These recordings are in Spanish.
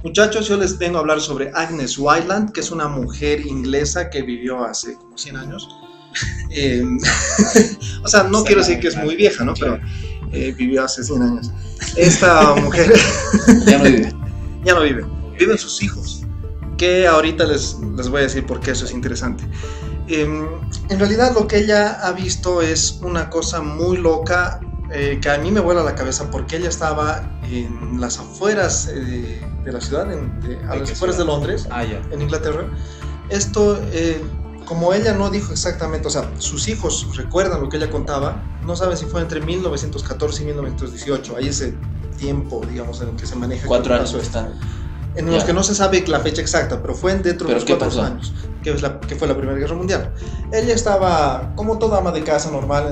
Muchachos, yo les vengo a hablar sobre Agnes Whiteland, que es una mujer inglesa que vivió hace como 100 años. O sea, no quiero decir que es muy vieja, ¿no? Pero vivió hace 100 años. Esta mujer ya no vive. Ya no vive. Viven sus hijos, que ahorita les voy a decir por qué eso es interesante. En realidad lo que ella ha visto es una cosa muy loca, que a mí me vuela la cabeza, porque ella estaba en las afueras de la ciudad, a las afueras de Londres, en Inglaterra. Esto, como ella no dijo exactamente, o sea, sus hijos recuerdan lo que ella contaba, no saben si fue entre 1914 y 1918, hay ese tiempo, digamos, en el que se maneja. 4 años están. En los que no se sabe la fecha exacta, pero fue dentro de los 4 años, que fue la Primera Guerra Mundial. Ella estaba, como toda ama de casa normal,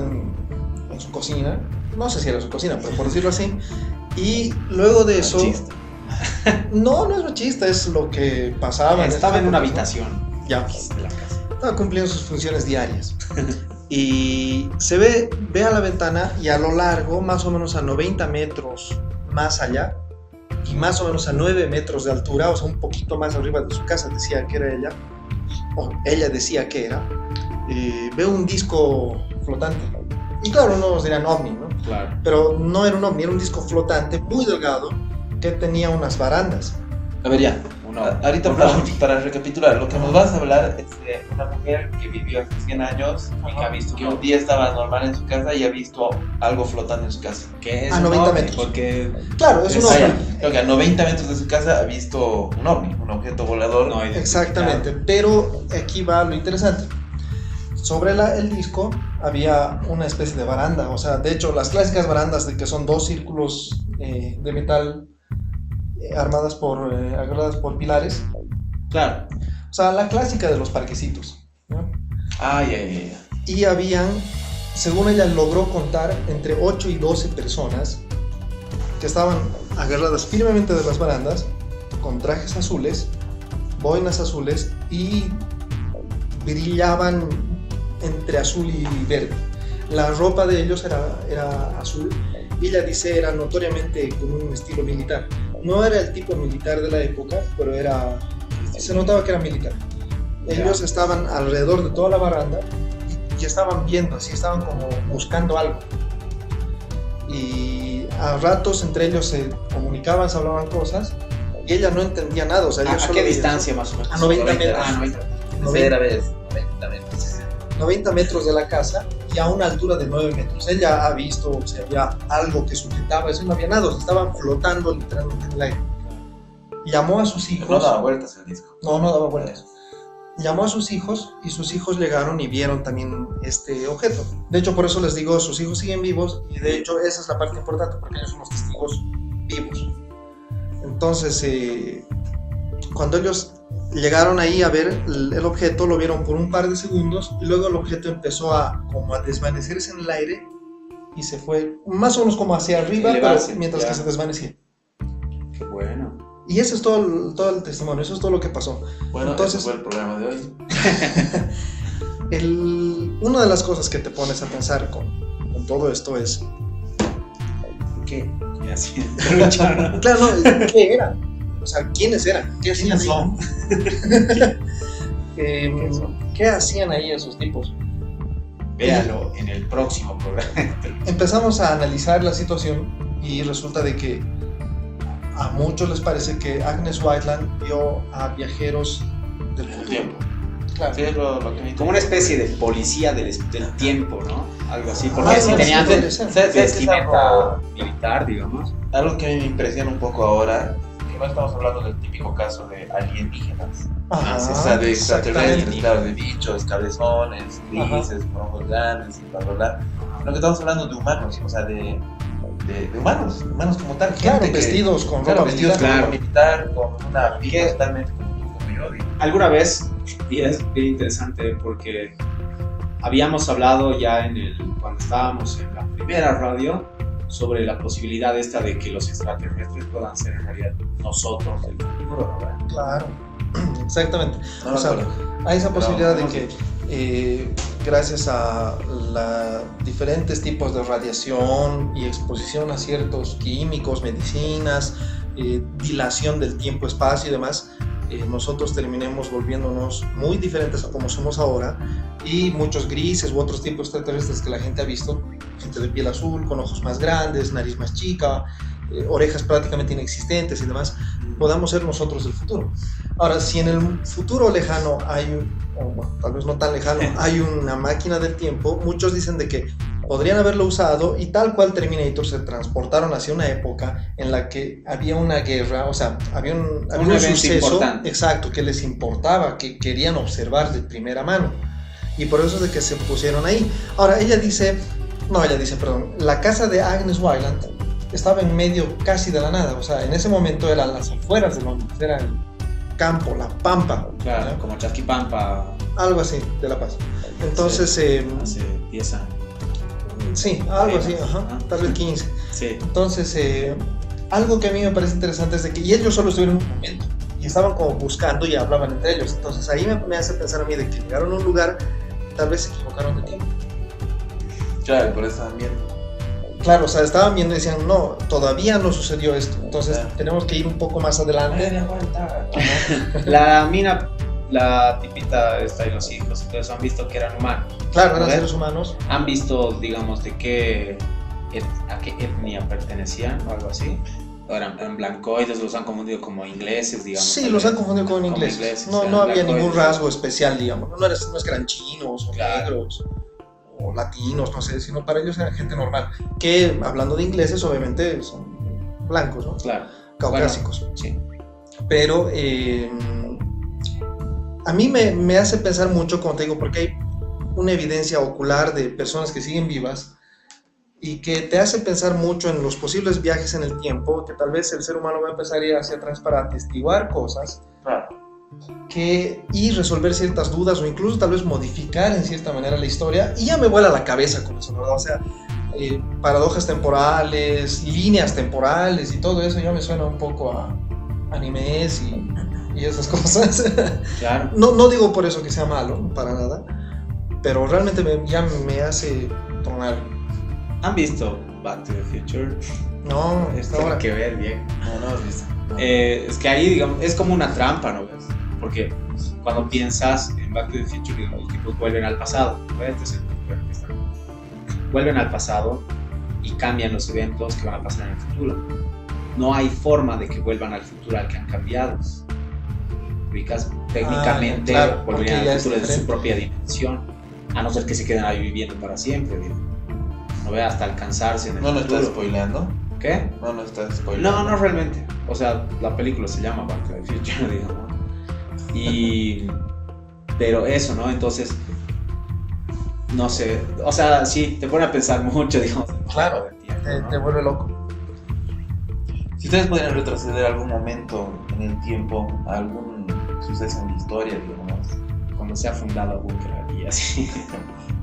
en su cocina, no sé si era su cocina, pero por decirlo así, y luego de eso... Machista. No es machista, es lo que pasaba. Estaba en una habitación ya de la casa. Estaba cumpliendo sus funciones diarias. Y se ve a la ventana, y a lo largo, más o menos a 90 metros más allá, y más o menos a 9 metros de altura, o sea, un poquito más arriba de su casa, decía que era ella, o ella decía que era, veo un disco flotante. Y claro, no nos dirán ovni, ¿no? Claro. Pero no era un ovni, era un disco flotante muy delgado que tenía unas barandas. A ver, ya. Ahorita para recapitular, lo que nos vas a hablar es de una mujer que vivió hace 100 años y que ha visto que un día estaba normal en su casa y ha visto algo flotando en su casa. Que es a 90 metros. Porque claro, es un ovni. Creo que a 90 metros de su casa ha visto un ovni, un objeto volador. No, exactamente, pero aquí va lo interesante. Sobre el disco había una especie de baranda, o sea, de hecho, las clásicas barandas de que son 2 círculos de metal agarradas por pilares. Claro. O sea, la clásica de los parquecitos, ¿no? Y habían, según ella logró contar, entre 8 y 12 personas que estaban agarradas firmemente de las barandas, con trajes azules, boinas azules, y brillaban entre azul y verde. La ropa de ellos era azul, y ella dice era notoriamente con un estilo militar. No era el tipo militar de la época, pero se notaba que era militar. Ellos estaban alrededor de toda la baranda y estaban viendo, así estaban como buscando algo. Y a ratos entre ellos se comunicaban, se hablaban cosas, y ella no entendía nada. O sea, ¿A qué distancia más o menos? A 90 metros. 90 metros de la casa y a una altura de 9 metros. Ella ha visto, o sea, había algo que sujetaba, eso no había nada, o sea, estaban flotando literalmente en el aire. Llamó a sus hijos. No daba vueltas el disco. No daba vueltas. Llamó a sus hijos y sus hijos llegaron y vieron también este objeto. De hecho, por eso les digo, sus hijos siguen vivos, y de hecho esa es la parte importante, porque ellos son los testigos vivos. Entonces, cuando ellos llegaron ahí a ver el objeto, lo vieron por un par de segundos, y luego el objeto empezó como a desvanecerse en el aire y se fue más o menos como hacia arriba, pero mientras que se desvanecía. Qué bueno. Y ese es todo el testimonio, eso es todo lo que pasó. Bueno, entonces fue el programa de hoy. Una de las cosas que te pones a pensar con todo esto es ¿qué hacían? Claro, no, ¿qué era? O sea, ¿quiénes eran? ¿Qué hacían ahí? ¿Qué hacían ahí esos tipos? Véalo en el próximo programa. Empezamos a analizar la situación y resulta de que a muchos les parece que Agnes Whiteland vio a viajeros del tiempo. Claro. Sí, es lo que como una especie de policía del tiempo, ¿no? Algo así, porque si tenían vestimenta militar, digamos. Algo que a mí me impresiona un poco ahora, que no estamos hablando del típico caso de alienígenas. Ajá, o sea, de extraterrestres, claro, de bichos, cabezones, grises, con ojos grandes y bla, bla, bla. Lo que estamos hablando de humanos, o sea, de humanos como tal. Claro, gente vestidos con ropa militar, con una piel totalmente como yo digo. Alguna vez, y es bien interesante porque habíamos hablado ya cuando estábamos en la primera radio sobre la posibilidad esta de que los extraterrestres puedan ser en realidad nosotros el futuro, ¿verdad? Claro, exactamente. O sea, hay esa posibilidad de que gracias a diferentes tipos de radiación y exposición a ciertos químicos, medicinas, dilación del tiempo-espacio y demás, nosotros terminemos volviéndonos muy diferentes a como somos ahora, y muchos grises u otros tipos extraterrestres que la gente ha visto, gente de piel azul, con ojos más grandes, nariz más chica, orejas prácticamente inexistentes y demás, podamos ser nosotros el futuro. Ahora, si en el futuro lejano hay, o bueno, tal vez no tan lejano, hay una máquina del tiempo, muchos dicen de que podrían haberlo usado y tal cual Terminator se transportaron hacia una época en la que había una guerra, o sea, había un suceso importante, exacto, que les importaba, que querían observar de primera mano, y por eso es de que se pusieron ahí. Ahora, la casa de Agnes Wayland estaba en medio casi de la nada, o sea, en ese momento eran las afueras de Londres, era el campo, la pampa. Claro, ¿no? Como Chasquipampa. Algo así, de La Paz. Entonces... hace 10 años. Sí, algo así, tal vez 15. Sí. Entonces, algo que a mí me parece interesante es de que y ellos solo estuvieron un momento y estaban como buscando y hablaban entre ellos. Entonces ahí me hace pensar a mí de que llegaron a un lugar, tal vez se equivocaron de tiempo. Claro, por eso estaban viendo. Claro, o sea, estaban viendo y decían, no, todavía no sucedió esto, entonces tenemos que ir un poco más adelante. La mina, la tipita está y los hijos, entonces han visto que eran humanos. Claro, eran seres humanos. Han visto, digamos, a qué etnia pertenecían o algo así. Eran blancoides, los han confundido como ingleses, digamos. Sí, los han confundido con ingleses. No había ningún rasgo especial, digamos. No es que eran chinos o negros o latinos, no sé, sino para ellos eran gente normal, que hablando de ingleses obviamente son blancos, ¿no? Claro. Caucásicos. Bueno, sí. Pero a mí me hace pensar mucho, como te digo, porque hay una evidencia ocular de personas que siguen vivas y que te hace pensar mucho en los posibles viajes en el tiempo, que tal vez el ser humano va a empezar a ir hacia atrás para atestiguar cosas. Claro. Y resolver ciertas dudas o incluso tal vez modificar en cierta manera la historia, y ya me vuela la cabeza con eso, ¿verdad? O sea, paradojas temporales, líneas temporales y todo eso ya me suena un poco a animes y esas cosas. Claro. No digo por eso que sea malo, para nada, pero realmente ya me hace tronar. ¿Han visto Back to the Future? No, esto tiene que ver bien. No has visto. Es que ahí, digamos, es como una trampa, ¿no ves? Porque cuando piensas en Back to the Future, digamos, los tipos vuelven al pasado, ¿no? Vuelven al pasado y cambian los eventos que van a pasar en el futuro. No hay forma de que vuelvan al futuro al que han cambiado. Ubicas, técnicamente claro, volverían al futuro de su propia dimensión, a no ser que se queden ahí viviendo para siempre, digamos. No ve hasta alcanzarse en el futuro. ¿No estás spoileando? ¿Qué? No estás spoileando. No realmente. O sea, la película se llama Back to the Future, digamos. Pero eso, ¿no? Entonces, no sé. O sea, sí, te pone a pensar mucho, digamos. Claro, te vuelve loco. Si ustedes pudieran retroceder a algún momento en el tiempo, a algún suceso en la historia, digamos, cuando se ha fundado Bunker y así.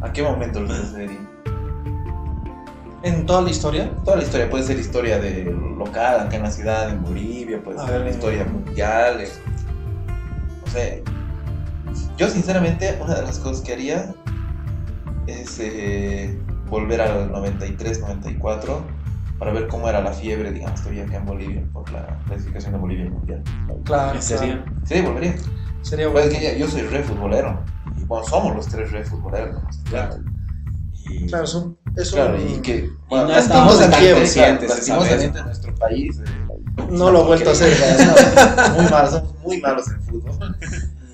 ¿A qué momento lo retrocederían? ¿En toda la historia? Toda la historia, puede ser historia de local, acá en la ciudad, en Bolivia, puede ser una historia mundial. O sea, yo sinceramente, una de las cosas que haría es volver al 93, 94, para ver cómo era la fiebre, digamos, que había acá en Bolivia, por la clasificación de Bolivia mundial. Claro. ¿En serio? Sí, volvería. Sería bueno. Pues que yo soy re futbolero, y bueno, somos los tres re futboleros, ¿no? Claro. Claro, claro, y que bueno, no estamos tan conscientes. Lastimosamente en nuestro país no lo he vuelto a hacer. Somos muy malos en fútbol.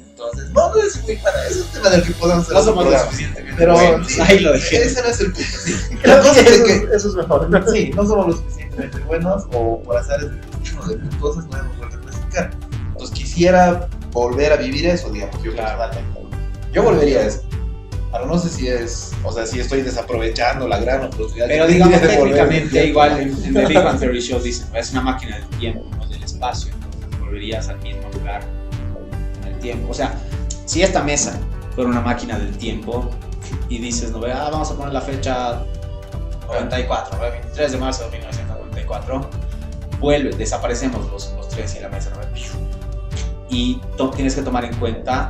Entonces, no es muy para eso, es un tema del que podemos hacer. No somos lo suficientemente pero buenos, sí, ahí lo dejé. Ese no es el punto. ¿Sí? Creo que eso es mejor. Sí, no somos lo suficientemente buenos, o por azares del destino de muchas cosas no hemos vuelto a clasificar. Entonces quisiera volver a vivir eso, digamos, yo personalmente. Yo volvería a eso. Ahora no sé si es, o sea, si estoy desaprovechando la gran oportunidad. Pero digamos, técnicamente, igual en The Big Bang Theory Show dicen, es una máquina del tiempo, no del espacio, entonces volverías al mismo lugar en el tiempo. O sea, si esta mesa fuera una máquina del tiempo y dices, no, vamos a poner la fecha 94, 23 de marzo de 1994, desaparecemos los tres y la mesa, ¿no? Y tienes que tomar en cuenta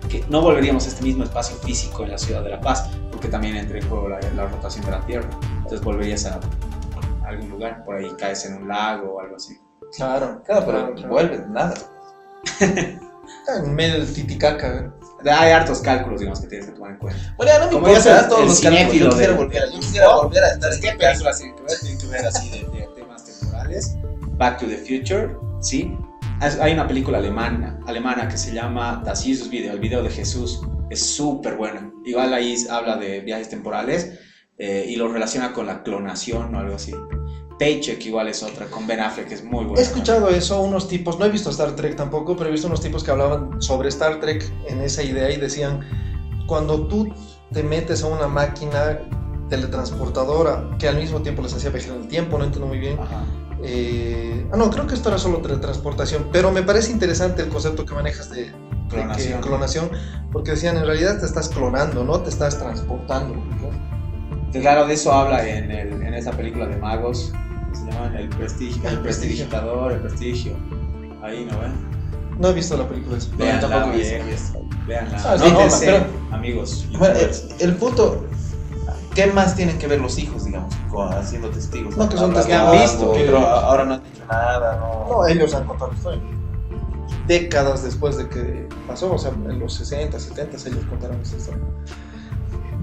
que no volveríamos a este mismo espacio físico en la ciudad de La Paz, porque también entra en juego la rotación de la Tierra. Entonces volverías a algún lugar, por ahí caes en un lago o algo así. Claro, Claro, pero vuelve, nada. En medio del Titicaca. Hay hartos cálculos, digamos, que tienes que tomar en cuenta. Bueno, ya no me Como importa, ya sabes, todos el los cálculos. cinéfilo Yo quisiera de- volver, yo quisiera volver a estar en ¿Qué mi casa. películas tienen que ver? Tienen que ver así de temas temporales. Back to the Future, ¿sí? Hay una película alemana que se llama Das Jesus Video, el video de Jesús. Es súper buena. Igual ahí habla de viajes temporales y lo relaciona con la clonación o algo así. Paycheck igual es otra, con Ben Affleck, es muy buena. He escuchado eso, unos tipos, no he visto Star Trek tampoco, pero he visto unos tipos que hablaban sobre Star Trek en esa idea y decían, cuando tú te metes a una máquina teletransportadora que al mismo tiempo les hacía viajar en el tiempo, no entiendo muy bien. Ajá. No, creo que esto era solo teletransportación, pero me parece interesante el concepto que manejas de clonación, porque decían, en realidad te estás clonando, no te estás transportando, ¿no? Claro, de eso habla en esa película de magos, que se llama El Prestigio, el prestidigitador, el prestigio. Ahí, ¿no ven? No he visto la película esa. Veanla, tampoco vi bien, veanla. Ah, No, sí, no, pero- amigos. Bueno, el punto, ¿qué más tienen que ver los hijos, digamos, haciendo testigos? No, que son Hablando, testigos. Han visto, pero ahora no han dicho nada, No, ellos han contado la historia. Décadas después de que pasó, o sea, en los 60, 70 ellos contaron esta historia.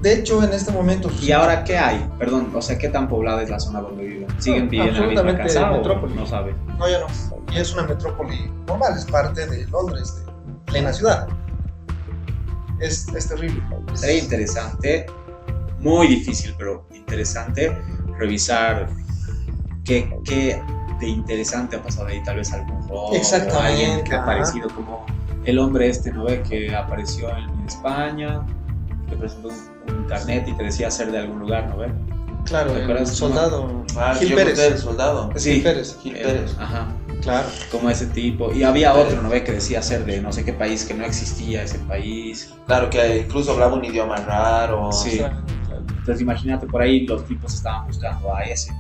De hecho, en este momento... ¿Y ahora qué hay? Perdón, o sea, ¿qué tan poblada es la zona donde viven? ¿Siguen No, viviendo en la misma absolutamente casa metrópoli. o no sabe? No, ya no. Y es una metrópoli normal, es parte de Londres, de plena ciudad. Es terrible. Sería interesante, muy difícil, pero interesante, revisar qué de interesante ha pasado ahí, tal vez algún robo, Exactamente, alguien que ha ajá. aparecido como el hombre ¿no ve? Que apareció en España, que presentó un internet y que decía ser de algún lugar, ¿no ve? Claro, ¿Te el acuerdas? soldado Ah, Gil yo Pérez. conté el soldado. Es Gil Pérez. Gil Pérez. Ajá, Claro. como ese tipo. Y había otro, ¿no ve? Que decía ser de no sé qué país, que no existía ese país. Claro, que incluso hablaba un idioma raro. Sí. Entonces imagínate, por ahí los tipos estaban buscando a esa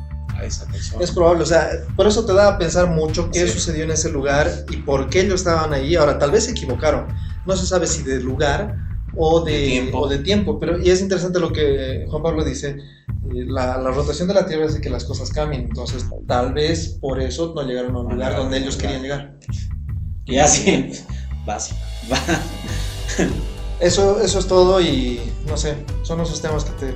persona. Es probable, o sea, por eso te da a pensar mucho qué Sí. sucedió en ese lugar y por qué ellos estaban ahí. Ahora, tal vez se equivocaron. No se sabe si de lugar o de tiempo, pero y es interesante lo que Juan Pablo dice. La rotación de la Tierra hace que las cosas cambien, entonces tal vez por eso no llegaron a un lugar donde ellos querían llegar. Y así, básico. Eso es todo y no sé, son esos temas que te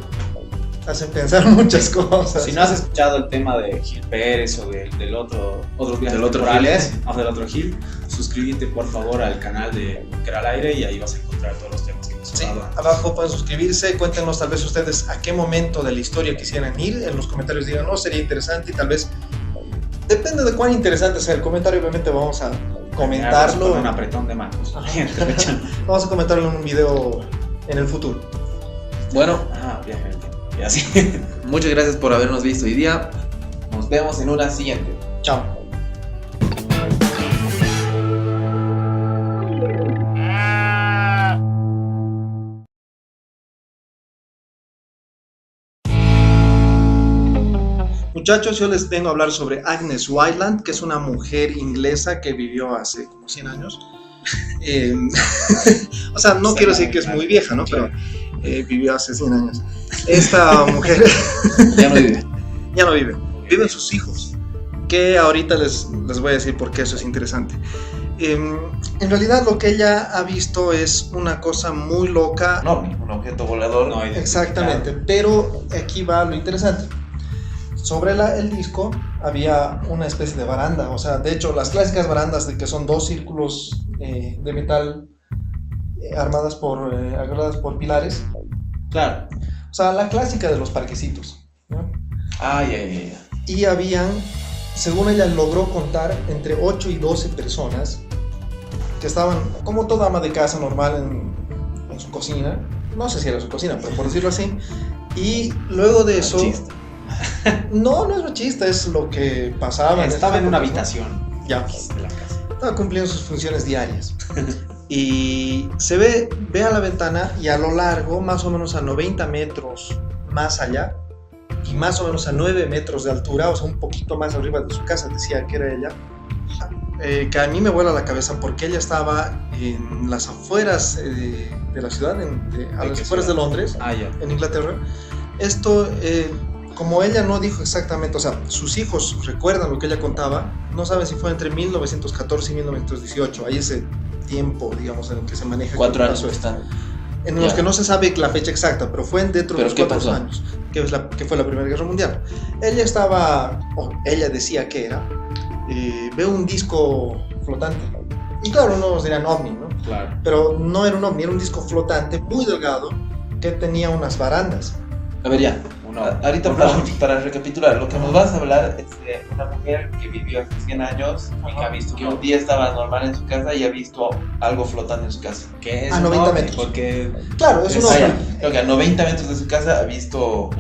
hacen pensar muchas cosas. Si no has escuchado el tema de Gil Pérez o del otros viajes Del otro temporales, o del otro Gil, suscríbete por favor al canal de Mujer al Aire y ahí vas a encontrar todos los temas que hemos Sí, hablado. abajo pueden suscribirse, cuéntenos tal vez ustedes a qué momento de la historia quisieran ir, en los comentarios digan, no, sería interesante y tal vez, depende de cuán interesante sea el comentario, obviamente vamos a comentarlo, Con un apretón de manos. vamos a comentarlo en un video en el futuro. Bueno, Viaje en el tiempo. Y así. muchas gracias por habernos visto hoy día. Nos vemos en una siguiente. Chao. Muchachos, yo les vengo a hablar sobre Agnes Wildland, que es una mujer inglesa que vivió hace como 100 años. O sea, no quiero decir que es muy vieja, ¿no? Pero vivió hace 100 años. Esta mujer Ya no vive. ya no vive, viven sus hijos, que ahorita les voy a decir por qué eso es interesante. En realidad lo que ella ha visto es una cosa muy loca. No, un objeto volador. No identificado. Exactamente, pero aquí va lo interesante. Sobre el disco había una especie de baranda, o sea, de hecho las clásicas barandas de que son dos círculos de metal agarradas por pilares, Claro. o sea, la clásica de los parquecitos, ¿no? Ya. Y habían, según ella logró contar, entre 8 y 12 personas que estaban, como toda ama de casa normal, en su cocina, no sé si era su cocina, pero por decirlo así, y luego de eso... Machista. No es machista, es lo que pasaba. Estaba en esa una época, ¿no? habitación Ya, de la casa. estaba cumpliendo sus funciones diarias. Y se ve a la ventana y a lo largo, más o menos a 90 metros más allá, y más o menos a 9 metros de altura, o sea, un poquito más arriba de su casa, decía que era ella, que a mí me vuela la cabeza porque ella estaba en las afueras de la ciudad, a las qué afueras ciudad? de Londres, Ya. en Inglaterra. Esto como ella no dijo exactamente, o sea, sus hijos recuerdan lo que ella contaba, no saben si fue entre 1914 y 1918, hay ese tiempo, digamos, en el que se maneja. 4 años están. En los que no se sabe la fecha exacta, pero fue dentro de los 4 años, que fue la Primera Guerra Mundial. Ella decía que era, veo un disco flotante. Y claro, unos dirán ovni, ¿no? Claro. Pero no era un ovni, era un disco flotante muy delgado que tenía unas barandas. A ver, ya. Ahorita para recapitular, lo que nos vas a hablar es de una mujer que vivió hace 100 años y que ha visto que un día estaba normal en su casa y ha visto algo flotando en su casa. ¿Qué es? A 90 metros. Porque claro, es un ovni. Creo que a 90 metros de su casa ha visto